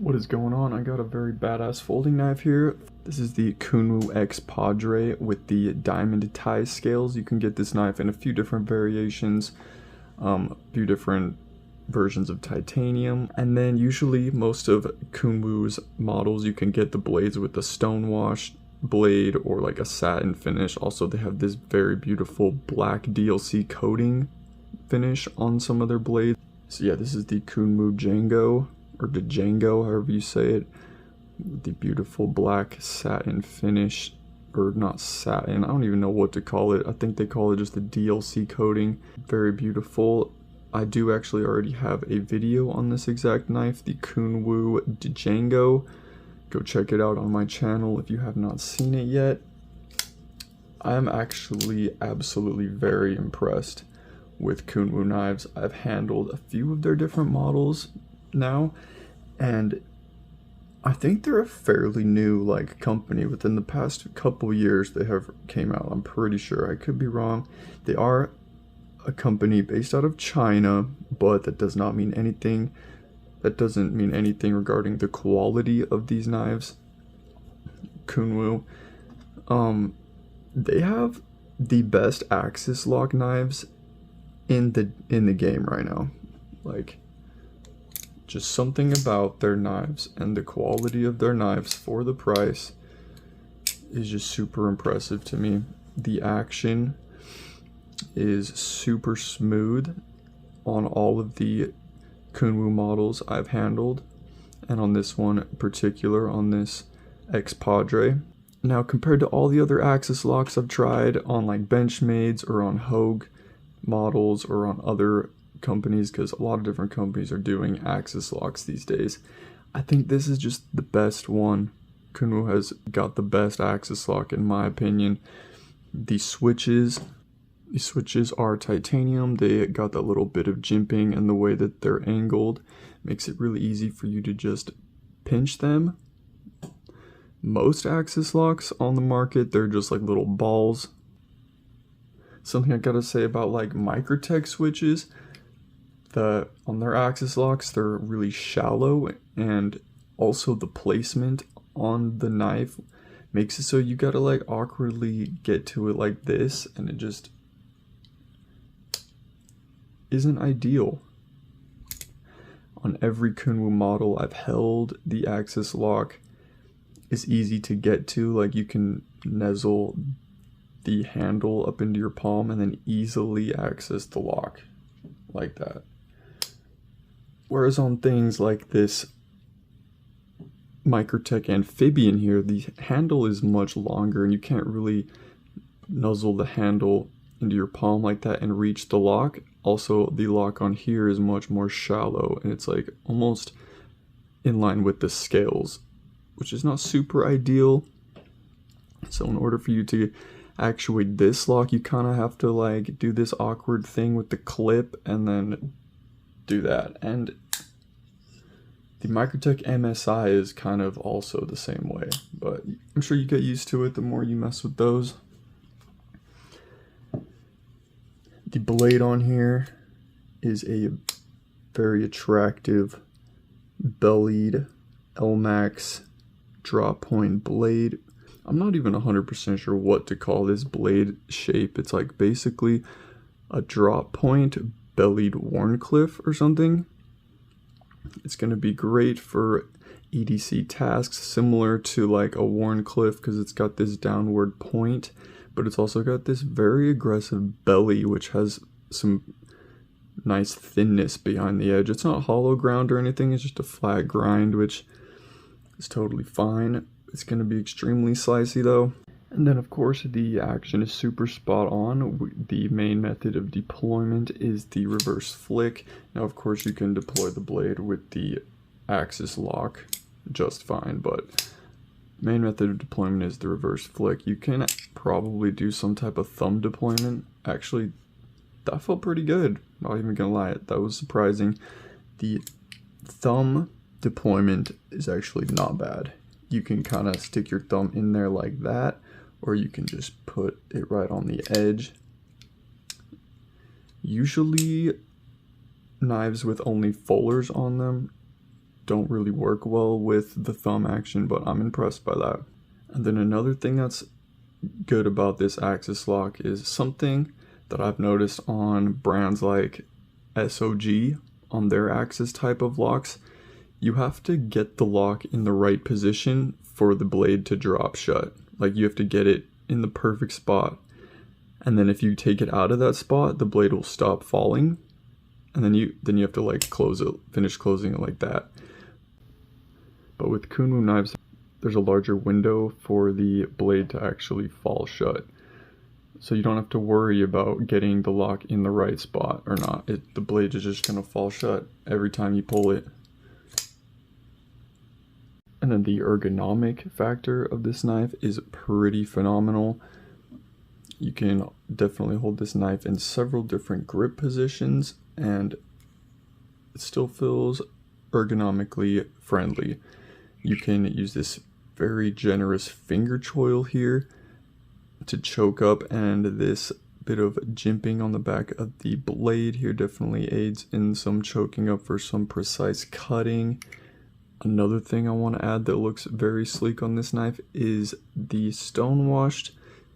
What is going on? I got a very badass folding knife here. This is the Kunwu X-Padre with the diamond tie scales. You can get this knife in a few different variations, a few different versions of titanium, and then usually most of Kunwu's models you can get the blades with the stonewash blade or like a satin finish. Also, they have this very beautiful black DLC coating finish on some of their blades. So yeah, this is the Kunwu Django, or the Django, however you say it. The beautiful black satin finish, or not satin, I don't even know what to call it. I think they call it just the DLC coating. Very beautiful. I do actually already have a video on this exact knife, the Kunwu Django. Go check it out on my channel if you have not seen it yet. I am actually absolutely very impressed with Kunwu knives. I've handled a few of their different models now, and I think they're a fairly new company. Within the past couple years they have came out. I'm pretty sure, I could be wrong. They are a company based out of China, but that does not mean anything. That doesn't mean anything regarding the quality of these knives. Kunwu, they have the best axis lock knives in the game right now. Just something about their knives and the quality of their knives for the price is just super impressive to me. The action is super smooth on all of the Kunwu models I've handled, and on this one in particular, on this X-Padre. Now, compared to all the other axis locks I've tried on Benchmades or on Hogue models or on other companies, because a lot of different companies are doing axis locks these days, I think this is just the best one. Kunwu has got the best axis lock in my opinion. The switches are titanium. They got that little bit of jimping, and the way that they're angled makes it really easy for you to just pinch them. Most axis locks on the market, they're just like little balls. Something I gotta say about Microtech switches, on their axis locks, they're really shallow, and also the placement on the knife makes it so you gotta awkwardly get to it like this, and it just isn't ideal. On every Kunwu model I've held, the axis lock is easy to get to. You can nuzzle the handle up into your palm and then easily access the lock like that. Whereas on things like this Microtech Amphibian here, the handle is much longer and you can't really nuzzle the handle into your palm like that and reach the lock. Also, the lock on here is much more shallow, and it's almost in line with the scales, which is not super ideal. So in order for you to actuate this lock, you kind of have to do this awkward thing with the clip and then do that. And the Microtech MSI is kind of also the same way, but I'm sure you get used to it the more you mess with those. The blade on here is a very attractive bellied L-Max drop point blade. I'm not even 100% sure what to call this blade shape. It's basically a drop point bellied Warncliffe or something. It's going to be great for EDC tasks, similar to a Warncliffe, because it's got this downward point, but it's also got this very aggressive belly, which has some nice thinness behind the edge. It's not hollow ground or anything, it's just a flat grind, which is totally fine. It's going to be extremely slicey though. And then of course the action is super spot on. The main method of deployment is the reverse flick. Now of course you can deploy the blade with the axis lock just fine, but main method of deployment is the reverse flick. You can probably do some type of thumb deployment. Actually, that felt pretty good, not even gonna lie, that was surprising. The thumb deployment is actually not bad. You can kind of stick your thumb in there like that, or you can just put it right on the edge. Usually knives with only fullers on them don't really work well with the thumb action, but I'm impressed by that. And then another thing that's good about this axis lock is something that I've noticed on brands like SOG on their axis type of locks. You have to get the lock in the right position for the blade to drop shut. Like, you have to get it in the perfect spot, and then if you take it out of that spot, the blade will stop falling, and then you have to like finish closing it like that. But with Kunwu knives, there's a larger window for the blade to actually fall shut, so you don't have to worry about getting the lock in the right spot or not. The blade is just gonna fall shut every time you pull it. And then the ergonomic factor of this knife is pretty phenomenal. You can definitely hold this knife in several different grip positions, and it still feels ergonomically friendly. You can use this very generous finger choil here to choke up, and this bit of jimping on the back of the blade here definitely aids in some choking up for some precise cutting. Another thing I want to add that looks very sleek on this knife is the stonewashed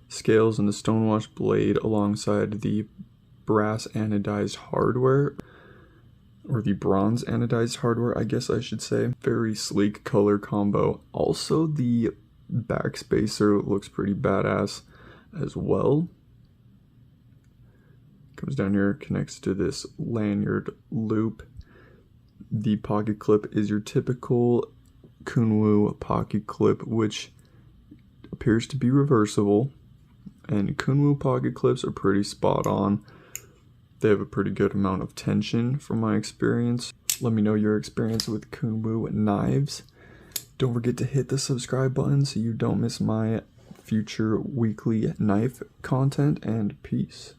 scales and the stonewashed blade alongside the brass anodized hardware, or the bronze anodized hardware, I guess I should say. Very sleek color combo. Also, the back spacer looks pretty badass as well. Comes down here, connects to this lanyard loop. The pocket clip is your typical Kunwu pocket clip, which appears to be reversible, and Kunwu pocket clips are pretty spot on. They have a pretty good amount of tension from my experience. Let me know your experience with Kunwu knives. Don't forget to hit the subscribe button so you don't miss my future weekly knife content, and peace.